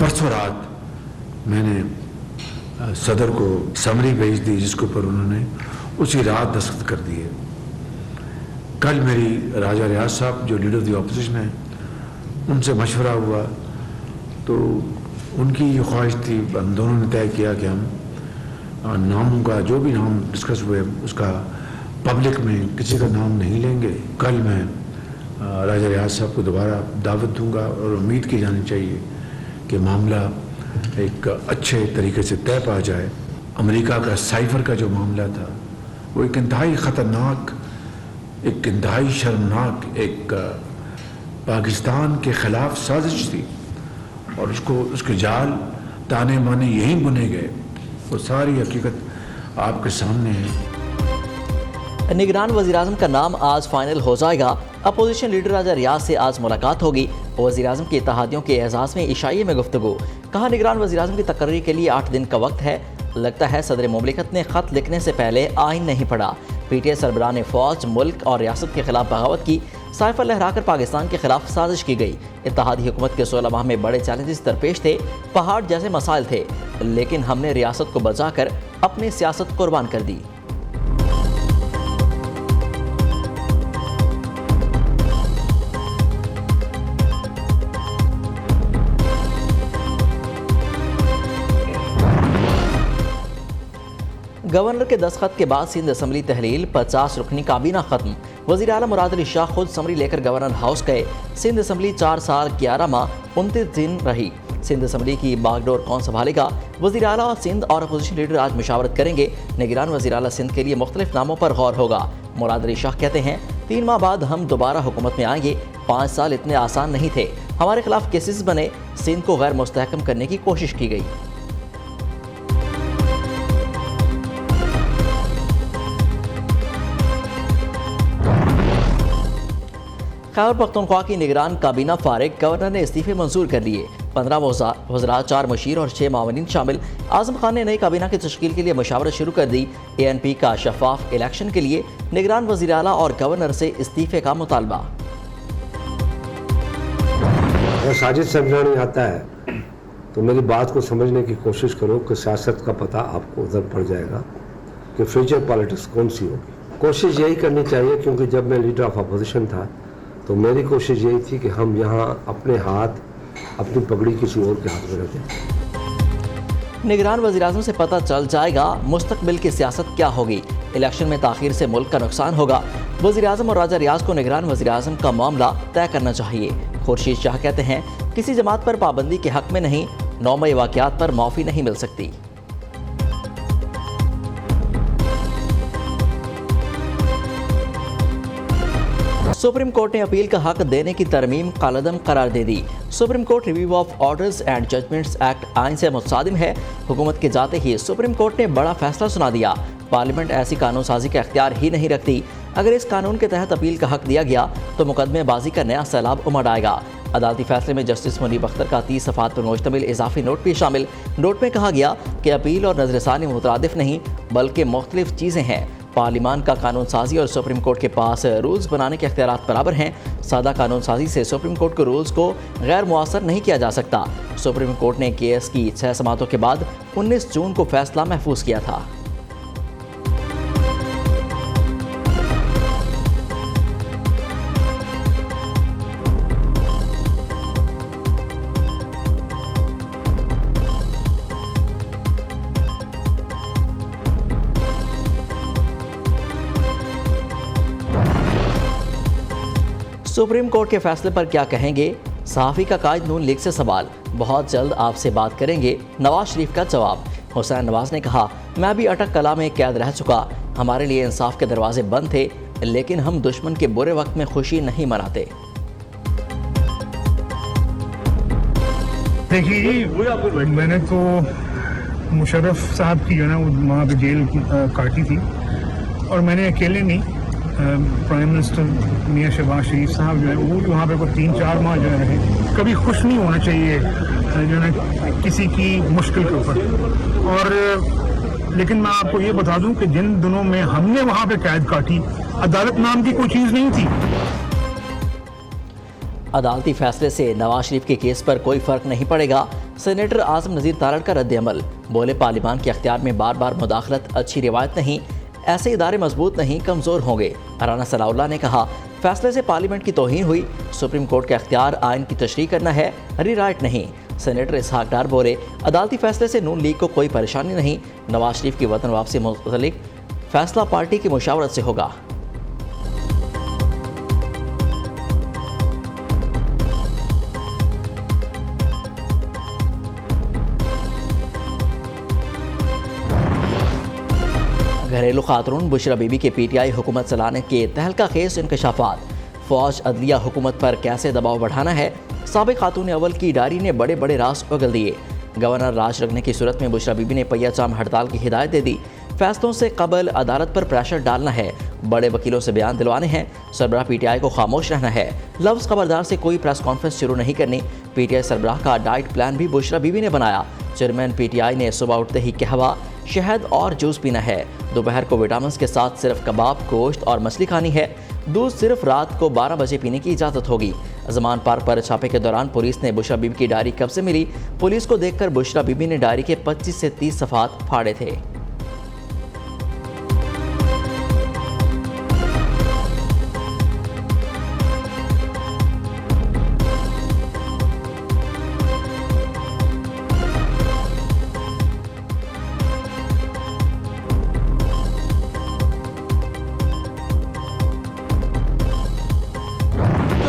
परसों रात मैंने सदर को समरी भेज दी, जिसके ऊपर उन्होंने उसी रात दस्तखत कर दिए। कल मेरी राजा रियाज साहब जो लीडर ऑफ द ऑपोजिशन है, उनसे मशवरा हुआ तो उनकी ये ख्वाहिश थी, हम दोनों ने तय किया कि हम नामों का जो भी नाम डिस्कस हुए उसका पब्लिक में किसी का नाम नहीं लेंगे। कल मैं राजा रियाज साहब को दोबारा दावत दूंगा और उम्मीद की जानी चाहिए कि मामला एक अच्छे तरीके से तय पा जाए। अमेरिका का साइफर का जो मामला था वो एक इंतहाई ख़तरनाक, एक इंतहाई शर्मनाक, एक पाकिस्तान के ख़िलाफ़ साजिश थी और उसके जाल ताने माने यहीं बुने गए। वो सारी हकीकत आपके सामने है। निगरान वज़ीर-ए-आज़म का नाम आज फाइनल हो जाएगा। अपोजिशन लीडर राजा रियाज से आज मुलाकात होगी। वज़ीर-ए-आज़म के इत्तेहादियों के एजाज़ में इशाइये में गुफ्तगू। कहा, निगरान वज़ीर-ए-आज़म की तकर्री के लिए 8 दिन का वक्त है। लगता है सदर मुमलिकत ने ख़त लिखने से पहले आइन नहीं पढ़ा। पीटीआई सरबराह ने फ़ौज, मुल्क और रियासत के खिलाफ बगावत की। साइफर लहराकर पाकिस्तान के खिलाफ साजिश की गई। इत्तेहादी हुकूमत के 16 माह में बड़े चैलेंजेस दरपेश थे, पहाड़ जैसे मसाइल थे, लेकिन हमने रियासत को बचाकर अपनी सियासत कुर्बान कर दी। गवर्नर के दस्तखत के बाद सिंध असम्बली तहलील, 50 रुकनी काबीना खत्म। वज़ीर आला मुराद अली शाह खुद समरी लेकर गवर्नर हाउस गए। सिंध असम्बली 4 साल 11 माह 29 दिन रही। सिंध असम्बली की बागडोर कौन संभालेगा? वज़ीर आला और सिंध और अपोजिशन लीडर आज मशावरत करेंगे। निगरान वज़ीर आला सिंध के लिए मुख्तलिफ नामों पर गौर होगा। मुराद अली शाह कहते हैं, 3 माह बाद हम दोबारा हुकूमत में आएंगे। 5 साल इतने आसान नहीं थे। हमारे खिलाफ केसेस बने, सिंध को गैर मुस्तहकम करने की कोशिश की गई। खैबर पख्तूनख्वा की निगरान काबीना फारिग, गवर्नर ने इस्तीफे मंजूर कर लिए। 15 वज़रात, 4 मुशीर और 6 मावनीन शामिल। आज़म खान ने नई काबीना की तश्कील के लिए मशावरत शुरू कर दी। ANP का शफाफ इलेक्शन के लिए निगरान वज़ीर आला और गवर्नर से इस्तीफे का मुतालबा। अगर साजिद समझा नहीं आता है तो मेरी बात को समझने की कोशिश करो कि सियासत का पता आपको उधर पड़ जाएगा कि फ्यूचर पॉलिटिक्स कौन सी होगी। कोशिश यही करनी चाहिए, क्योंकि जब मैं लीडर ऑफ अपोजिशन था तो मेरी कोशिश यही थी कि हम यहाँ अपने हाथ, अपनी पगड़ी किसी और के हाथ में रखें। निगरान वज़ीर-ए-आज़म से पता चल जाएगा मुस्तकबिल की सियासत क्या होगी। इलेक्शन में ताख़ीर से मुल्क का नुकसान होगा। वज़ीर-ए-आज़म और राजा रियाज को निगरान वज़ीर-ए-आज़म का मामला तय करना चाहिए। खुर्शीद शाह कहते हैं, किसी जमात पर पाबंदी के हक में नहीं, नौमई वाक़यात पर माफ़ी नहीं मिल सकती। सुप्रीम कोर्ट ने अपील का हक देने की तरमीम कालअदम करार दे दी। Supreme court review of orders and judgments act आइन से मुतसादिम है। हुकूमत के जाते ही सुप्रीम कोर्ट ने बड़ा फैसला सुना दिया। पार्लियामेंट ऐसी कानून साजी का इख्तियार ही नहीं रखती। अगर इस कानून के तहत अपील का हक दिया गया तो मुकदमेबाजी का नया सैलाब उमड़ आएगा। अदालती फैसले में जस्टिस मुनीब अख्तर का 30 सफ़हात पर मुश्तमिल इजाफी नोट भी शामिल। नोट में कहा गया कि अपील और नजरसानी मुतरादिफ नहीं, बल्कि मुख्तलिफ चीज़ें हैं। पार्लियामान का कानून साजी और सुप्रीम कोर्ट के पास रूल्स बनाने के इख्तियारात बराबर हैं। सादा कानून साजी से सुप्रीम कोर्ट के रूल्स को गैर मुअस्सर नहीं किया जा सकता। सुप्रीम कोर्ट ने केस की 6 समातों के बाद 19 जून को फैसला महफूज किया था। सुप्रीम कोर्ट के फैसले पर क्या कहेंगे? सहाफ़ी का कायद नून लीग से सवाल, बहुत जल्द आपसे बात करेंगे। नवाज शरीफ का जवाब। हुसैन नवाज ने कहा, मैं भी अटक कला में कैद रह चुका। हमारे लिए इंसाफ के दरवाजे बंद थे, लेकिन हम दुश्मन के बुरे वक्त में खुशी नहीं मनाते। देखिए, मैंने तो मुशर्रफ साहब की जो है ना वहाँ पे जेल काटी थी, और मैंने अकेले नहीं, प्राइम मिनिस्टर मियां शहबाज शरीफ साहब जो है वो भी वहाँ पे कोई 3-4 माह जो है रहे। कभी खुश नहीं होना चाहिए जो है किसी की मुश्किल के ऊपर। और लेकिन मैं आपको ये बता दूं कि जिन दिनों में हमने वहाँ पे कैद काटी, अदालत नाम की कोई चीज़ नहीं थी। अदालती फैसले से नवाज शरीफ के केस पर कोई फर्क नहीं पड़ेगा। सेनेटर आजम नज़ीर तारड़ का रद्द अमल, बोले पार्लिमान के अख्तियार में बार बार मुदाखलत अच्छी रिवायत नहीं, ऐसे इदारे मजबूत नहीं कमज़ोर होंगे। राना सनाउल्लाह ने कहा फैसले से पार्लियामेंट की तौहीन हुई, सुप्रीम कोर्ट के अख्तियार आइन की तशरीह करना है, रीराइट नहीं। सेनेटर इसहाक डार बोले अदालती फैसले से नून लीग को कोई परेशानी नहीं, नवाज शरीफ की वतन वापसी मुतल्लिक फैसला पार्टी की मुशावरत से होगा। घरेलू खातून बुशरा बीबी के पीटीआई हुकूमत चलाने के तहलका खेज इंकशाफात, फौज अदलिया हुकूमत पर कैसे दबाव बढ़ाना है, साबिक खातून अव्वल की डायरी ने बड़े बड़े राज उगल दिए। गवर्नर राज रखने की सूरत में बुशरा बीबी ने पहिया जाम हड़ताल की हिदायत दे दी, फैसलों से कबल अदालत पर प्रेशर डालना है, बड़े वकीलों से बयान दिलवाने हैं, सरबराह पीटीआई को खामोश रहना है, लफ्ज़ खबरदार से कोई प्रेस कॉन्फ्रेंस शुरू नहीं करनी। पीटीआई सरबराह का डाइट प्लान भी बुशरा बीबी ने बनाया। चेयरमैन पीटीआई ने सुबह उठते ही कहवा, शहद और जूस पीना है, दोपहर को विटामिन के साथ सिर्फ कबाब, गोश्त और मछली खानी है, दूध सिर्फ रात को 12 बजे पीने की इजाज़त होगी। जमान पार्क पर छापे के दौरान पुलिस ने बुशरा बीबी की डायरी कब से मिली, पुलिस को देखकर बुशरा बीबी ने डायरी के 25 से 30 सफ़ात फाड़े थे।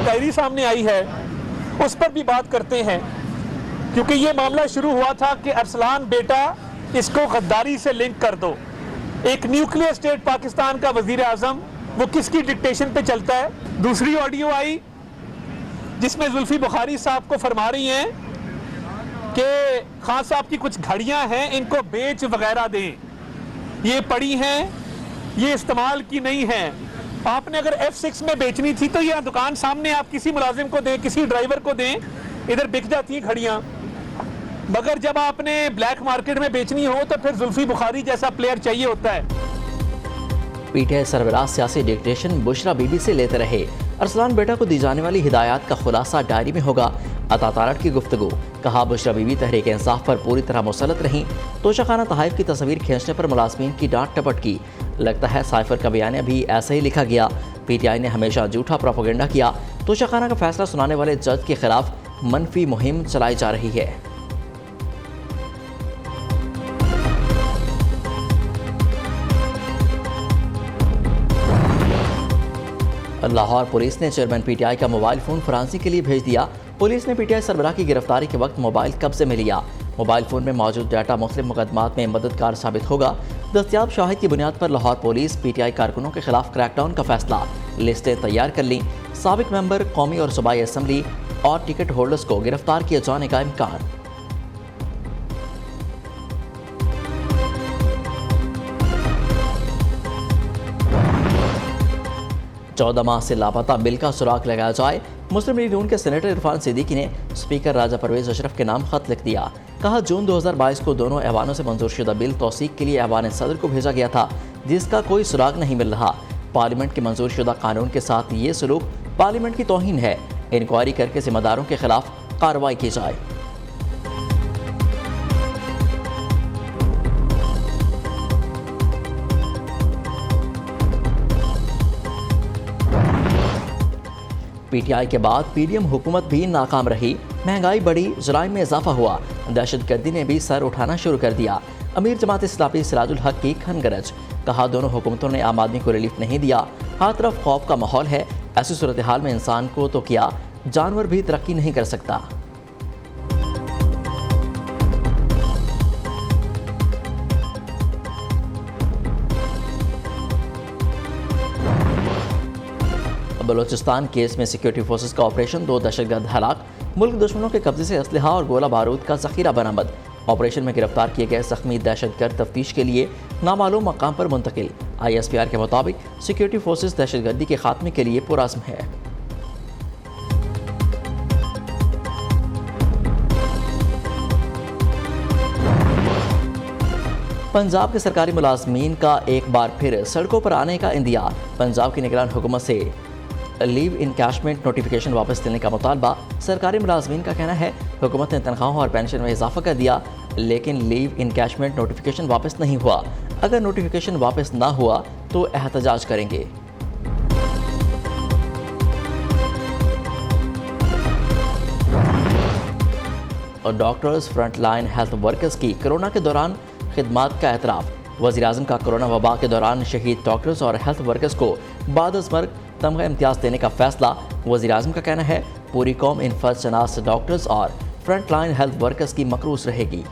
डायरी सामने आई है उस पर भी बात करते हैं, क्योंकि ये मामला शुरू हुआ था कि अरसलान बेटा इसको गद्दारी से लिंक कर दो। एक न्यूक्लियर स्टेट पाकिस्तान का वजीर आजम वो किसकी डिक्टेशन पे चलता है। दूसरी ऑडियो आई जिसमें जुल्फी बुखारी साहब को फरमा रही हैं कि खान साहब की कुछ घड़ियां हैं, इनको बेच वगैरह दें, ये पड़ी हैं, ये इस्तेमाल की नहीं है। आपने अगर F6 में बेचनी थी तो यह दुकान सामने आप किसी मुलाजिम को दें, किसी ड्राइवर को दें, इधर बिक जाती हैं घड़ियां। मगर जब आपने ब्लैक मार्केट में बेचनी हो तो फिर जुल्फी बुखारी जैसा प्लेयर चाहिए होता है। पीटीआई सरबराह सियासी डिक्टेशन बुशरा बीबी से लेते रहे। अरसलान बेटा को दी जाने वाली हिदायत का खुलासा डायरी में होगा। अता तारड़ की गुफ्तगू, कहा बुशरा बीबी तहरीक इंसाफ पर पूरी तरह मुसलत रहीं, तोशाखाना तहाइफ की तस्वीर खींचने पर मुलाजमीन की डांट टपट की। लगता है साइफर का बयान भी ऐसे ही लिखा गया। पीटीआई ने हमेशा झूठा प्रोपेगेंडा किया, तोशाखाना का फैसला सुनाने वाले जज के खिलाफ मनफी मुहिम चलाई जा रही है। लाहौर पुलिस ने चेयरमैन पीटीआई का मोबाइल फ़ोन फरांसी के लिए भेज दिया। पुलिस ने पीटीआई सरबराह की गिरफ्तारी के वक्त मोबाइल कब्जे में लिया। मोबाइल फ़ोन में मौजूद डाटा मुख्तलिफ मुकदमात में मददगार साबित होगा। दस्तियाब शाहिद की बुनियाद पर लाहौर पुलिस पीटीआई कारकुनों के खिलाफ क्रैकडाउन का फैसला, लिस्टें तैयार कर लीं। साबिक मेंबर, कौमी और सूबाई असम्बली और टिकट होल्डर्स को गिरफ्तार किए जाने का इम्कान। चौदह माह से लापता बिल का सुराग लगाया जाए। मुस्लिम लीग नून के सेनेटर इरफान सिद्दीकी ने स्पीकर राजा परवेज अशरफ के नाम खत लिख दिया। कहा जून 2022 को दोनों ऐवानों से मंजूर शुदा बिल तौसीक के लिए ऐवान सदर को भेजा गया था, जिसका कोई सुराग नहीं मिल रहा। पार्लियामेंट के मंजूर शुदा कानून के साथ ये सलूक पार्लियामेंट की तौहीन है। इंक्वायरी करके जिम्मेदारों के खिलाफ कार्रवाई की जाए। पीटीआई के बाद पीडीएम हुकूमत भी नाकाम रही। महंगाई बढ़ी, जराइम में इजाफा हुआ, दहशतगर्दी ने भी सर उठाना शुरू कर दिया। अमीर जमात इस्लामी सिराजुल हक की खनगरज, कहा दोनों हुकूमतों ने आम आदमी को रिलीफ नहीं दिया। हर तरफ खौफ का माहौल है। ऐसी सूरत हाल में इंसान को तो क्या, जानवर भी तरक्की नहीं कर सकता। बलोचिस्तान केस में सिक्योरिटी फोर्सेस का ऑपरेशन, 2 दहशतगर्द हलाक। मुल्क दुश्मनों के कब्जे से असलहा और गोला बारूद का जखीरा बरामद। ऑपरेशन में गिरफ्तार किए गए जख्मी दहशतगर्द तफ्तीश के लिए नामालूम मकाम पर मुंतकिल। ISPR के मुताबिक सिक्योरिटी फोर्सेस दहशतगर्दी के खात्मे के लिए पुरअज़्म है। पंजाब के सरकारी मुलाजमीन का एक बार फिर सड़कों पर आने का इंदिया। पंजाब की निगरान हुकूमत से लीव इनकैशमेंट नोटिफिकेशन वापस लेने का मुतालबा। सरकारी मुलाजमीन का कहना है हुकूमत ने तनख्वाहों और पेंशन में इजाफा कर दिया, लेकिन लीव इनकैशमेंट नोटिफिकेशन वापस नहीं हुआ। अगर नोटिफिकेशन वापस ना हुआ तो एहतजाज करेंगे। और डॉक्टर्स, फ्रंटलाइन हेल्थ वर्कर्स की कोरोना के दौरान खिदमात का एतराफ़। वज़ीर-ए-आज़म का कोरोना वबा के दौरान शहीद डॉक्टर्स और हेल्थ वर्कर्स को बाद अज़ मर्ग तमगा इम्तियाज़ देने का फैसला। वज़ीर-ए-आज़म का कहना है पूरी कौम इन फर्स्ट शनास डॉक्टर्स और फ्रंटलाइन हेल्थ वर्कर्स की मकरूस रहेगी।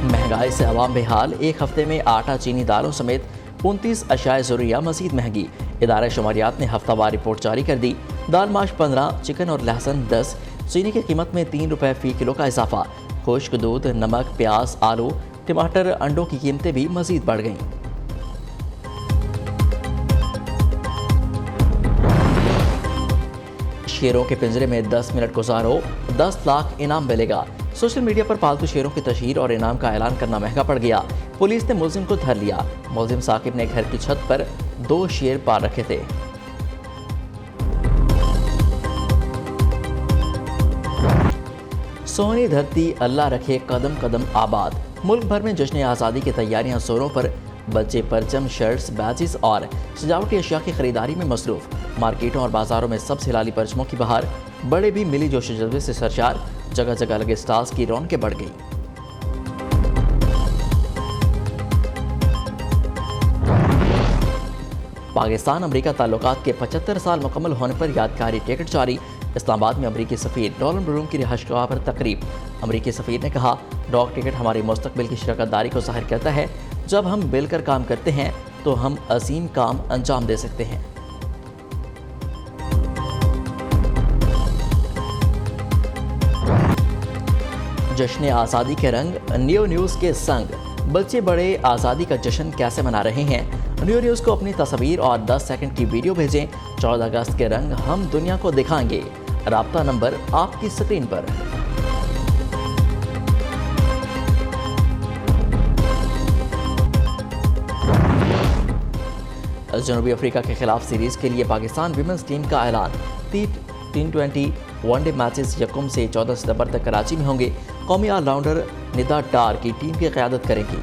महंगाई से अवाम बेहाल। एक हफ्ते में आटा, चीनी, दालों समेत 29 अशाए ज़रूरिया मज़ीद महंगी। इदारा शुमारियात ने हफ्तावार रिपोर्ट जारी कर दी। दाल माश 15, चिकन और लहसुन 10, चीनी की कीमत में 3 रुपये फ़ी किलो का इजाफा। खुश्क दूध, नमक, प्याज, आलू, टमाटर, अंडों की कीमतें भी मज़ीद बढ़ गईं। शेरों के पिंजरे में 10 मिनट गुजारो, 10 लाख इनाम मिलेगा। सोशल मीडिया पर पालतू शेरों की तशहीर और इनाम का ऐलान करना महंगा पड़ गया। पुलिस ने मुलजिम को धर लिया। मुलजिम साकिब ने घर की छत पर 2 शेर पाल रखे थे। सोनी धरती अल्लाह रखे कदम कदम आबाद। मुल्क भर में जश्न आज़ादी की तैयारियां जोरों पर। बच्चे परचम, शर्ट्स, बैचेस और सजावटी अशिया की खरीदारी में मसरूफ। मार्केटों और बाजारों में सबसे हिलाली परचमों की बहार। बड़े भी मिली जोश जज्बे से सरशार। जगह जगह लगे स्टॉल्स की रौनकें बढ़ गई। पाकिस्तान अमेरिका ताल्लुकात के 75 साल मुकम्मल होने पर यादगारी टिकट जारी। इस्लामाबाद में अमरीकी सफ़ीर डोनाल्ड ब्लूम की रिहाइशगाह पर तकरीब। अमरीकी सफ़ीर ने कहा डॉक टिकट हमारी मुस्तकबिल की शराकतदारी को ज़ाहिर करता है। जब हम मिलकर काम करते हैं तो हम अजीम काम अंजाम दे सकते हैं। जश्न आज़ादी के रंग न्यू न्यूज़ के संग। बच्चे बड़े आज़ादी का जश्न कैसे मना रहे हैं? न्यू न्यूज़ को अपनी तस्वीर और 10 सेकंड की वीडियो भेजें। 14 अगस्त के रंग हम दुनिया को दिखाएंगे। राब्ता नंबर आपकी स्क्रीन पर। जनूबी अफ्रीका के खिलाफ सीरीज के लिए पाकिस्तान विमेंस टीम का ऐलान। T20 वनडे मैचेस यकम से 14 सितंबर तक कराची में होंगे। कौमी ऑलराउंडर निदा डार की टीम की क़यादत करेगी।